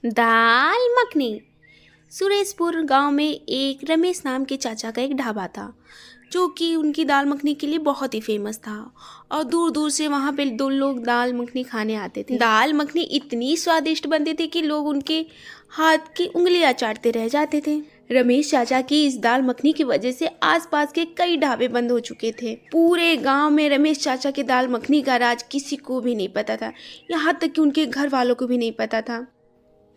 दाल मखनी। सुरेशपुर गांव में एक रमेश नाम के चाचा का एक ढाबा था जो कि उनकी दाल मखनी के लिए बहुत ही फेमस था। और दूर दूर से वहाँ पे दो लोग दाल मखनी खाने आते थे। दाल मखनी इतनी स्वादिष्ट बनती थी कि लोग उनके हाथ की उंगलियां चाटते रह जाते थे। रमेश चाचा की इस दाल मखनी की वजह से आसपास के कई ढाबे बंद हो चुके थे। पूरे गांव में रमेश चाचा के दाल मखनी का राज किसी को भी नहीं पता था, यहाँ तक कि उनके घर वालों को भी नहीं पता था।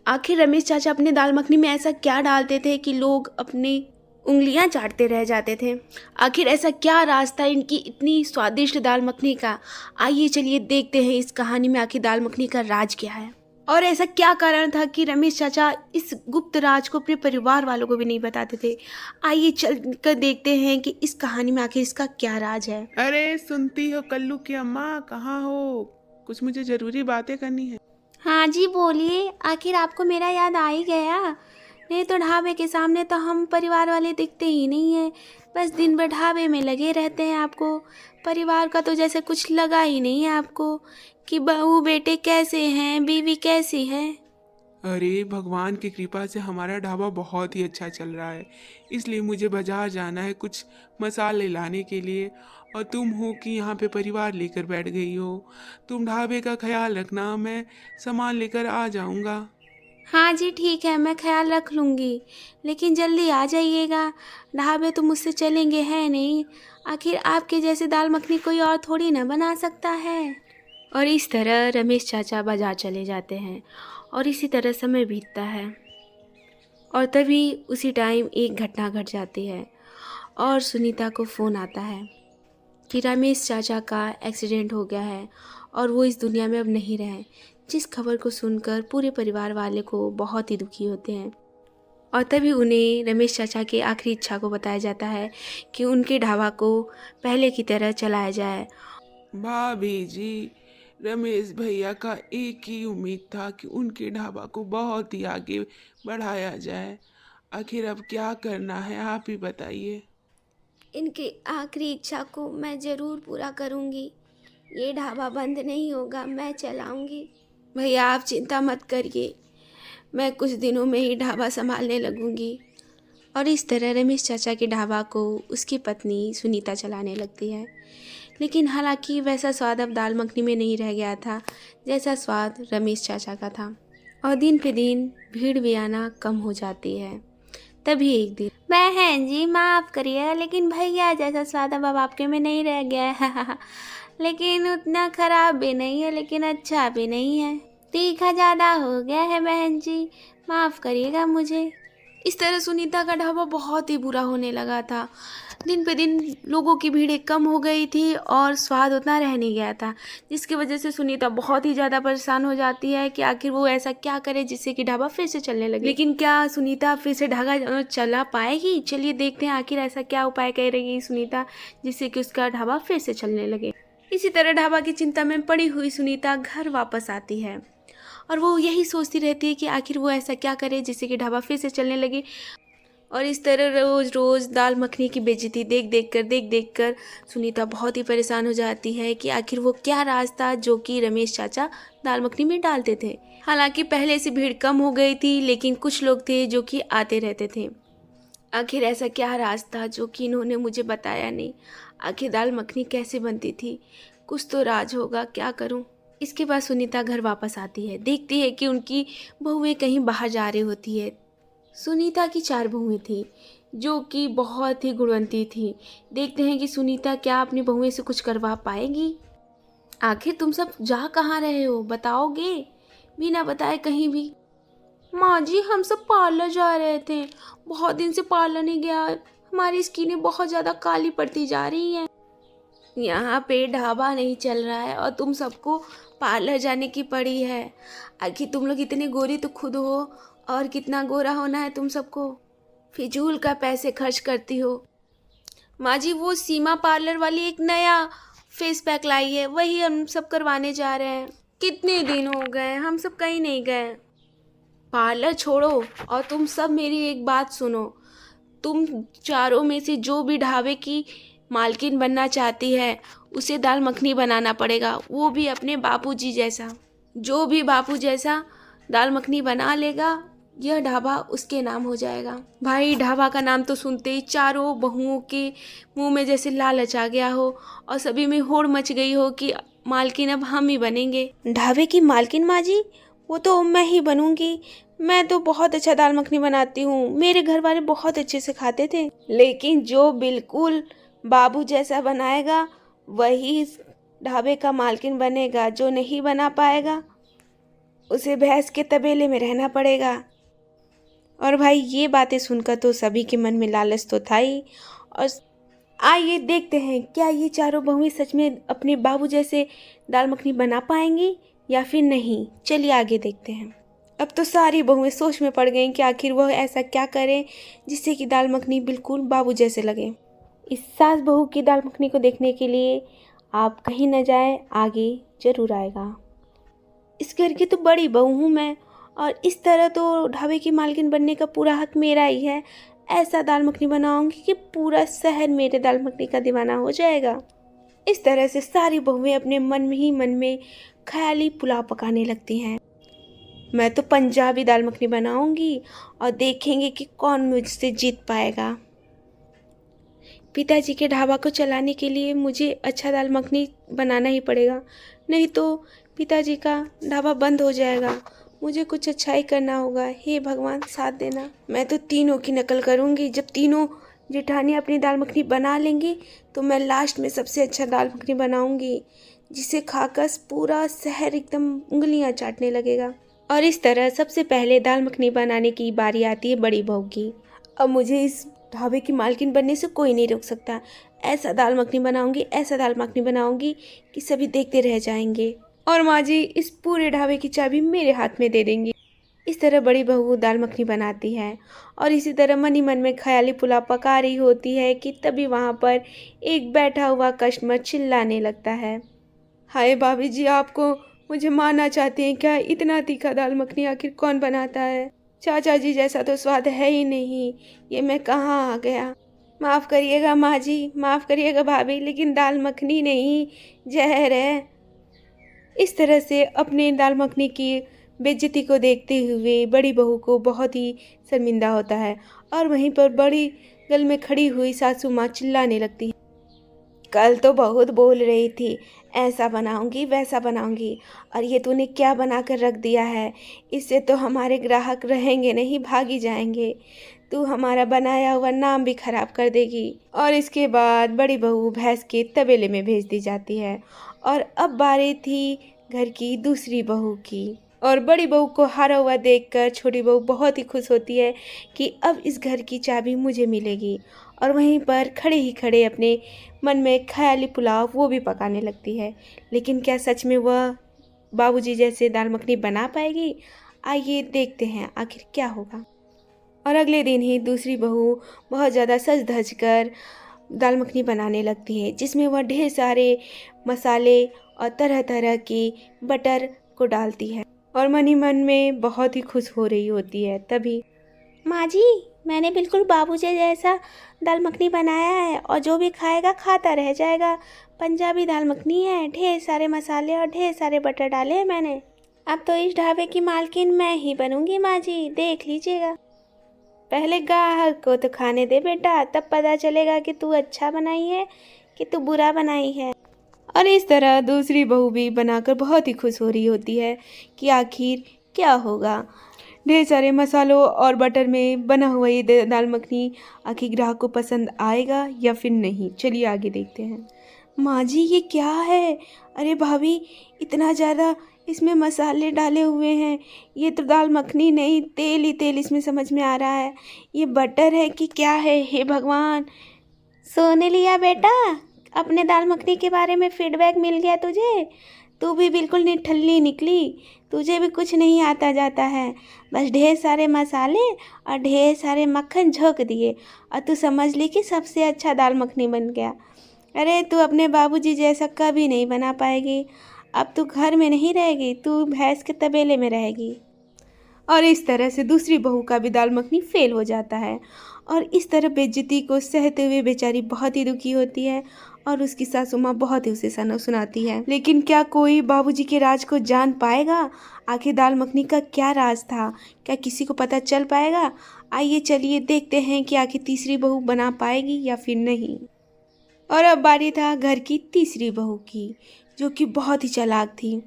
आखिर रमेश चाचा अपने दाल मखनी में ऐसा क्या डालते थे कि लोग अपनी उंगलियां चाटते रह जाते थे। आखिर ऐसा क्या राज था इनकी इतनी स्वादिष्ट दाल मखनी का। आइए चलिए देखते हैं इस कहानी में आखिर दाल मखनी का राज क्या है और ऐसा क्या कारण था कि रमेश चाचा इस गुप्त राज को अपने परिवार वालों को भी नहीं बताते थे। आइए चल कर देखते हैं कि इस कहानी में आखिर इसका क्या राज है। अरे सुनती हो कल्लू की अम्मा, कहाँ हो? कुछ मुझे जरूरी बातें करनी है। हाँ जी बोलिए, आखिर आपको मेरा याद आ ही गया। नहीं तो ढाबे के सामने तो हम परिवार वाले दिखते ही नहीं हैं, बस दिन भर ढाबे में लगे रहते हैं। आपको परिवार का तो जैसे कुछ लगा ही नहीं है आपको कि बहू बेटे कैसे हैं, बीवी कैसी है। अरे भगवान की कृपा से हमारा ढाबा बहुत ही अच्छा चल रहा है, इसलिए मुझे बाजार जाना है कुछ मसाले लाने के लिए। और तुम हो कि यहाँ पे परिवार लेकर बैठ गई हो। तुम ढाबे का ख्याल रखना, मैं सामान लेकर आ जाऊँगा। हाँ जी ठीक है, मैं ख्याल रख लूँगी, लेकिन जल्दी आ जाइएगा। ढाबे तो मुझसे चलेंगे है नहीं, आखिर आपके जैसे दाल मखनी कोई और थोड़ी ना बना सकता है। और इस तरह रमेश चाचा बाजार चले जाते हैं और इसी तरह समय बीतता है। और तभी उसी टाइम एक घटना घट जाती है और सुनीता को फ़ोन आता है कि रमेश चाचा का एक्सीडेंट हो गया है और वो इस दुनिया में अब नहीं रहे। जिस खबर को सुनकर पूरे परिवार वाले को बहुत ही दुखी होते हैं। और तभी उन्हें रमेश चाचा की आखिरी इच्छा को बताया जाता है कि उनके ढाबा को पहले की तरह चलाया जाए। भाभी जी, रमेश भैया का एक ही उम्मीद था कि उनके ढाबा को बहुत ही आगे बढ़ाया जाए। आखिर अब क्या करना है, आप ही बताइए। इनकी आखिरी इच्छा को मैं ज़रूर पूरा करूँगी। ये ढाबा बंद नहीं होगा, मैं चलाऊँगी। भैया आप चिंता मत करिए, मैं कुछ दिनों में ही ढाबा संभालने लगूँगी। और इस तरह रमेश चाचा के ढाबा को उसकी पत्नी सुनीता चलाने लगती है। लेकिन हालांकि वैसा स्वाद अब दाल मखनी में नहीं रह गया था जैसा स्वाद रमेश चाचा का था। और दिन पे दिन भीड़ भी आना कम हो जाती है। तभी एक दिन, बहन जी माफ़ करिएगा, लेकिन भैया जैसा स्वाद अब आपके में नहीं रह गया है। लेकिन उतना ख़राब भी नहीं है, लेकिन अच्छा भी नहीं है। तीखा ज़्यादा हो गया है बहन जी, माफ़ करिएगा मुझे। इस तरह सुनीता का ढाबा बहुत ही बुरा होने लगा था। दिन पे दिन लोगों की भीड़ कम हो गई थी और स्वाद उतना रह नहीं गया था, जिसकी वजह से सुनीता बहुत ही ज़्यादा परेशान हो जाती है कि आखिर वो ऐसा क्या करे जिससे कि ढाबा फिर से चलने लगे। लेकिन क्या सुनीता फिर से ढाबा चला पाएगी? चलिए देखते हैं आखिर ऐसा क्या उपाय कर रही है सुनीता जिससे कि उसका ढाबा फिर से चलने लगे। इसी तरह ढाबा की चिंता में पड़ी हुई सुनीता घर वापस आती है और वो यही सोचती रहती है कि आखिर वो ऐसा क्या करे जिससे कि ढाबा फिर से चलने लगे। और इस तरह रोज़ रोज़ दाल मखनी की बेइज्जती देख देख कर सुनीता बहुत ही परेशान हो जाती है कि आखिर वो क्या राज था जो कि रमेश चाचा दाल मखनी में डालते थे। हालांकि पहले से भीड़ कम हो गई थी, लेकिन कुछ लोग थे जो कि आते रहते थे। आखिर ऐसा क्या राज था जो कि इन्होंने मुझे बताया नहीं। आखिर दाल मखनी कैसे बनती थी, कुछ तो राज होगा, क्या करूं। इसके बाद सुनीता घर वापस आती है, देखती है कि उनकी बहुएं कहीं बाहर जा रही होती है। सुनीता की 4 बहुएं थी जो कि बहुत ही गुणवंती थी। देखते हैं कि सुनीता क्या अपनी बहुएं से कुछ करवा पाएगी। आखिर तुम सब जा कहाँ रहे हो, बताओगे? बिना बताए कहीं भी। माँ जी हम सब पार्लर जा रहे थे, बहुत दिन से पार्लर नहीं गया, हमारी स्किनें बहुत ज़्यादा काली पड़ती जा रही हैं। यहाँ पे ढाबा नहीं चल रहा है और तुम सबको पार्लर जाने की पड़ी है। आखिर तुम लोग इतने गोरी तो खुद हो और कितना गोरा होना है तुम सबको, फिजूल का पैसे खर्च करती हो। माँ जी वो सीमा पार्लर वाली एक नया फेस पैक लाई है, वही हम सब करवाने जा रहे हैं। कितने दिन हो गए हम सब कहीं नहीं गए। पार्लर छोड़ो और तुम सब मेरी एक बात सुनो। तुम चारों में से जो भी ढाबे की मालकिन बनना चाहती है उसे दाल मखनी बनाना पड़ेगा, वो भी अपने बापूजी जैसा। जो भी बापू जैसा दाल मखनी बना लेगा, यह ढाबा उसके नाम हो जाएगा। भाई ढाबा का नाम तो सुनते ही चारों बहुओं के मुंह में जैसे लालच आ गया हो और सभी में होड़ मच गई हो कि मालकिन अब हम ही बनेंगे। ढाबे की मालकिन माँ जी, वो तो मैं ही बनूंगी। मैं तो बहुत अच्छा दाल मखनी बनाती हूँ, मेरे घर वाले बहुत अच्छे से खाते थे। लेकिन जो बिल्कुल बाबू जैसा बनाएगा वही इस ढाबे का मालकिन बनेगा, जो नहीं बना पाएगा उसे भैंस के तबेले में रहना पड़ेगा। और भाई ये बातें सुनकर तो सभी के मन में लालच तो था ही। और आइए देखते हैं क्या ये चारों बहुएं सच में अपने बाबू जैसे दाल मखनी बना पाएंगी या फिर नहीं। चलिए आगे देखते हैं। अब तो सारी बहुएं सोच में पड़ गईं कि आखिर वह ऐसा क्या करें जिससे कि दाल मखनी बिल्कुल बाबू जैसे लगे। इस सास बहू की दाल मखनी को देखने के लिए आप कहीं न जाएं, आगे जरूर आएगा। इस घर की तो बड़ी बहू हूँ मैं, और इस तरह तो ढाबे की मालकिन बनने का पूरा हक मेरा ही है। ऐसा दाल मखनी बनाऊंगी कि पूरा शहर मेरे दाल मखनी का दीवाना हो जाएगा। इस तरह से सारी बहुएं अपने मन में ही मन में ख्याली पुलाव पकाने लगती हैं। मैं तो पंजाबी दाल मखनी बनाऊंगी और देखेंगे कि कौन मुझसे जीत पाएगा। पिताजी के ढाबा को चलाने के लिए मुझे अच्छा दाल मखनी बनाना ही पड़ेगा, नहीं तो पिताजी का ढाबा बंद हो जाएगा। मुझे कुछ अच्छा ही करना होगा। हे भगवान साथ देना। मैं तो तीनों की नकल करूंगी। जब तीनों जेठानी अपनी दाल मखनी बना लेंगी तो मैं लास्ट में सबसे अच्छा दाल मखनी बनाऊंगी, जिसे खाकर पूरा शहर एकदम उंगलियां चाटने लगेगा। और इस तरह सबसे पहले दाल मखनी बनाने की बारी आती है बड़ी बहू की। अब मुझे इस ढाबे की मालकिन बनने से कोई नहीं रोक सकता। ऐसा दाल मखनी बनाऊंगी, ऐसा दाल मखनी बनाऊंगी कि सभी देखते रह जाएंगे। और माँ जी इस पूरे ढाबे की चाबी मेरे हाथ में दे देंगी। इस तरह बड़ी बहू दाल मखनी बनाती है और इसी तरह मन ही मन में ख्याली पुलाव पका रही होती है कि तभी वहाँ पर एक बैठा हुआ कस्टमर चिल्लाने लगता है। हाय भाभी जी, आपको मुझे मारना चाहते हैं क्या? इतना तीखा दाल मखनी आखिर कौन बनाता है? चाचा जी जैसा तो स्वाद है ही नहीं। ये मैं कहाँ आ गया? माफ़ करिएगा माँ जी, माफ़ करिएगा भाभी, लेकिन दाल मखनी नहीं जहर है। इस तरह से अपने दाल मखनी की बेइज्जती को देखते हुए बड़ी बहू को बहुत ही शर्मिंदा होता है। और वहीं पर बड़ी गल में खड़ी हुई सासू माँ चिल्लाने लगती है, कल तो बहुत बोल रही थी ऐसा बनाऊंगी वैसा बनाऊंगी, और ये तूने क्या बना कर रख दिया है? इससे तो हमारे ग्राहक रहेंगे नहीं, भागी जाएंगे। तू हमारा बनाया हुआ नाम भी खराब कर देगी। और इसके बाद बड़ी बहू भैंस के तबेले में भेज दी जाती है। और अब बारी थी घर की दूसरी बहू की। और बड़ी बहू को हारा हुआ देखकर छोटी बहू बहुत ही खुश होती है कि अब इस घर की चाबी मुझे मिलेगी। और वहीं पर खड़े ही खड़े अपने मन में ख्याली पुलाव वो भी पकाने लगती है। लेकिन क्या सच में वह बाबूजी जैसे दाल मखनी बना पाएगी? आइए देखते हैं आखिर क्या होगा। और अगले दिन ही दूसरी बहू बहुत ज़्यादा सज धज कर दाल मखनी बनाने लगती है, जिसमें वह ढेर सारे मसाले और तरह तरह की बटर को डालती है और मन ही मन में बहुत ही खुश हो रही होती है। तभी माँ जी, मैंने बिल्कुल बाबूजी जैसा दाल मखनी बनाया है और जो भी खाएगा खाता रह जाएगा। पंजाबी दाल मखनी है, ढेर सारे मसाले और ढेर सारे बटर डाले हैं मैंने। अब तो इस ढाबे की मालकिन मैं ही बनूंगी माँ जी, देख लीजिएगा। पहले ग्राहक को तो खाने दे बेटा, तब पता चलेगा कि तू अच्छा बनाई है कि तू बुरा बनाई है। और इस तरह दूसरी बहू भी बनाकर बहुत ही खुश हो रही होती है कि आखिर क्या होगा। ढेर सारे मसालों और बटर में बना हुआ ये दाल मखनी आखिर ग्राहक को पसंद आएगा या फिर नहीं। चलिए आगे देखते हैं। माँ जी ये क्या है? अरे भाभी, इतना ज़्यादा इसमें मसाले डाले हुए हैं। ये तो दाल मखनी नहीं, तेल ही तेल इसमें समझ में आ रहा है। ये बटर है कि क्या है? हे भगवान। सोने लिया बेटा, अपने दाल मखनी के बारे में फीडबैक मिल गया तुझे? तू भी बिल्कुल निठल्ली निकली, तुझे भी कुछ नहीं आता जाता है। बस ढेर सारे मसाले और ढेर सारे मक्खन झोंक दिए और तू समझ ली कि सबसे अच्छा दाल मखनी बन गया। अरे तू अपने बाबूजी जैसा कभी नहीं बना पाएगी। अब तू घर में नहीं रहेगी, तू भैंस के तबेले में रहेगी। और इस तरह से दूसरी बहू का भी दाल मखनी फेल हो जाता है और इस तरह बेइज्जती को सहते हुए बेचारी बहुत ही दुखी होती है और उसकी सासू माँ बहुत ही उसे सुनाती है। लेकिन क्या कोई बाबूजी के राज को जान पाएगा? आखिर दाल मखनी का क्या राज था? क्या किसी को पता चल पाएगा? आइए चलिए देखते हैं कि आखिर तीसरी बहू बना पाएगी या फिर नहीं। और अब बारी था घर की तीसरी बहू की, जो कि बहुत ही चालाक थी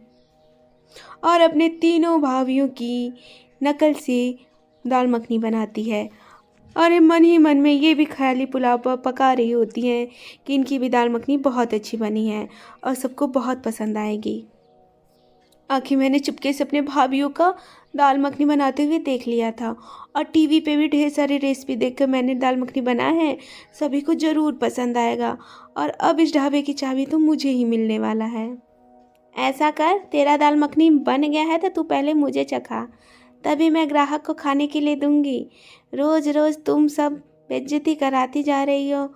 और अपने तीनों भाभियों की नकल से दाल मखनी बनाती है और मन ही मन में ये भी ख्याली पुलाव पका रही होती हैं कि इनकी भी दाल मखनी बहुत अच्छी बनी है और सबको बहुत पसंद आएगी। आखिर मैंने चुपके से अपने भाभीियों का दाल मखनी बनाते हुए देख लिया था और टीवी पे भी ढेर सारी रेसिपी देखकर मैंने दाल मखनी बनाया है। सभी को ज़रूर पसंद आएगा और अब इस ढाबे की चाबी तो मुझे ही मिलने वाला है। ऐसा कर, तेरा दाल मखनी बन गया है तो तू पहले मुझे चखा, तभी मैं ग्राहक को खाने के लिए दूंगी। रोज़ रोज़ तुम सब बेइज्जती कराती जा रही हो।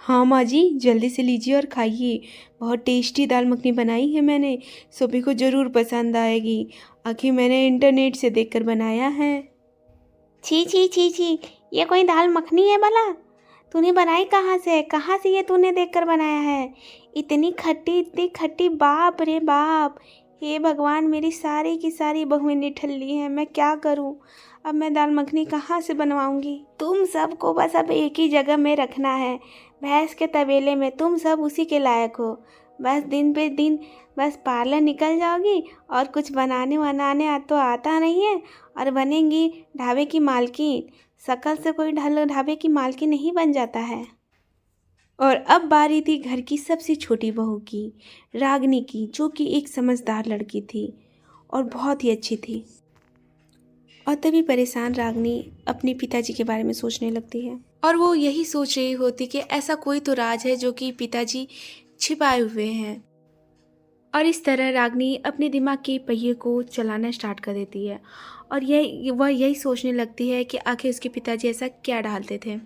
हाँ माँ जी, जल्दी से लीजिए और खाइए। बहुत टेस्टी दाल मखनी बनाई है मैंने, सभी को ज़रूर पसंद आएगी। आखिर मैंने इंटरनेट से देखकर बनाया है। छी छी छी छी, ये कोई दाल मखनी है भला? तूने बनाई कहाँ से ये तूने देखकर बनाया है? इतनी खट्टी, बाप रे बाप। हे भगवान, मेरी सारी की सारी बहुएं निठल्ली हैं, मैं क्या करूं? अब मैं दाल मखनी कहाँ से बनवाऊंगी? तुम सबको बस अब एक ही जगह में रखना है, भैंस के तबेले में। तुम सब उसी के लायक हो। बस दिन पे दिन बस पार्लर निकल जाओगी और कुछ बनाने तो आता नहीं है और बनेंगी ढाबे की मालकिन। शकल से कोई ढाबे की मालकिन नहीं बन जाता है। और अब बारी थी घर की सबसे छोटी बहू की, रागनी की, जो कि एक समझदार लड़की थी और बहुत ही अच्छी थी। और तभी परेशान रागनी अपने पिताजी के बारे में सोचने लगती है और वो यही सोच रही होती कि ऐसा कोई तो राज है जो कि पिताजी छिपाए हुए हैं। और इस तरह रागनी अपने दिमाग के पहिए को चलाना स्टार्ट कर देती है और वह यही सोचने लगती है कि आखिर उसके पिताजी ऐसा क्या डालते थे।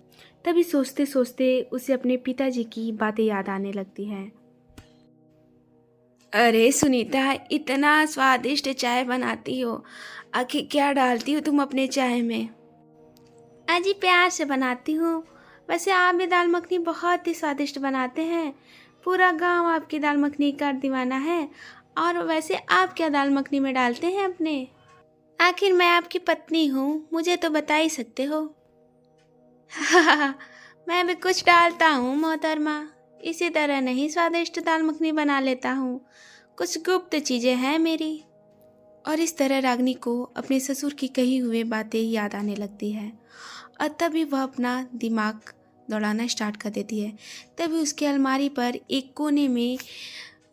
तभी सोचते सोचते उसे अपने पिताजी की बातें याद आने लगती हैं। अरे सुनीता, इतना स्वादिष्ट चाय बनाती हो, आखिर क्या डालती हो तुम अपने चाय में? अजी प्यार से बनाती हूँ। वैसे आप भी दाल मखनी बहुत ही स्वादिष्ट बनाते हैं, पूरा गांव आपकी दाल मखनी का दीवाना है। और वैसे आप क्या दाल मखनी में डालते हैं अपने? आखिर मैं आपकी पत्नी हूँ, मुझे तो बता ही सकते हो। मैं भी कुछ डालता हूँ मोहतरमा, इसी तरह नहीं स्वादिष्ट दाल मखनी बना लेता हूँ, कुछ गुप्त चीज़ें हैं मेरी। और इस तरह रागनी को अपने ससुर की कही हुई बातें याद आने लगती है और तभी वह अपना दिमाग दौड़ाना स्टार्ट कर देती है। तभी उसके अलमारी पर एक कोने में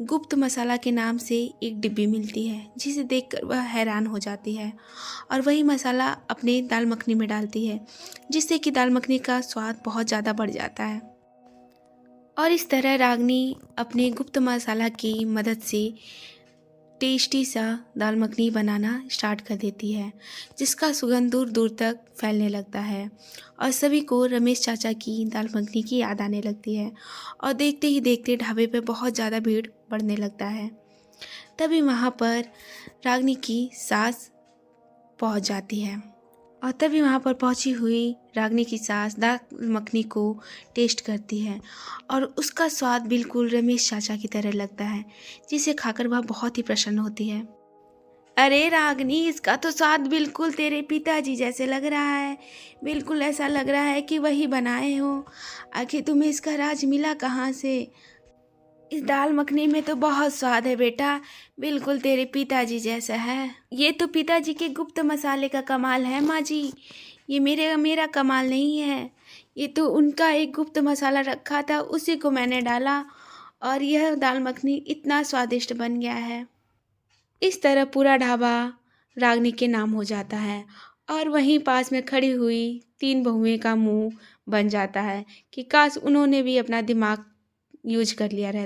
गुप्त मसाला के नाम से एक डिब्बी मिलती है, जिसे देखकर वह हैरान हो जाती है और वही मसाला अपने दाल मखनी में डालती है, जिससे कि दाल मखनी का स्वाद बहुत ज़्यादा बढ़ जाता है। और इस तरह रागनी अपने गुप्त मसाला की मदद से टेस्टी सा दाल मखनी बनाना स्टार्ट कर देती है, जिसका सुगंध दूर दूर तक फैलने लगता है और सभी को रमेश चाचा की दाल मखनी की याद आने लगती है। और देखते ही देखते ढाबे पे बहुत ज़्यादा भीड़ बढ़ने लगता है। तभी वहाँ पर रागनी की सास पहुँच जाती है और तभी वहाँ पर पहुँची हुई रागनी की सास दाल मखनी को टेस्ट करती है और उसका स्वाद बिल्कुल रमेश चाचा की तरह लगता है, जिसे खाकर वह बहुत ही प्रसन्न होती है। अरे रागनी, इसका तो स्वाद बिल्कुल तेरे पिताजी जैसे लग रहा है, बिल्कुल ऐसा लग रहा है कि वही बनाए हो। आखिर तुम्हें इसका राज मिला कहाँ से? इस दाल मखनी में तो बहुत स्वाद है बेटा, बिल्कुल तेरे पिताजी जैसा है। ये तो पिताजी के गुप्त मसाले का कमाल है माँ जी, ये मेरा कमाल नहीं है। ये तो उनका एक गुप्त मसाला रखा था, उसी को मैंने डाला और यह दाल मखनी इतना स्वादिष्ट बन गया है। इस तरह पूरा ढाबा रागनी के नाम हो जाता है और वहीं पास में खड़ी हुई तीन बहुएं का मुंह बन जाता है कि काश उन्होंने भी अपना दिमाग यूज कर लिया रहता।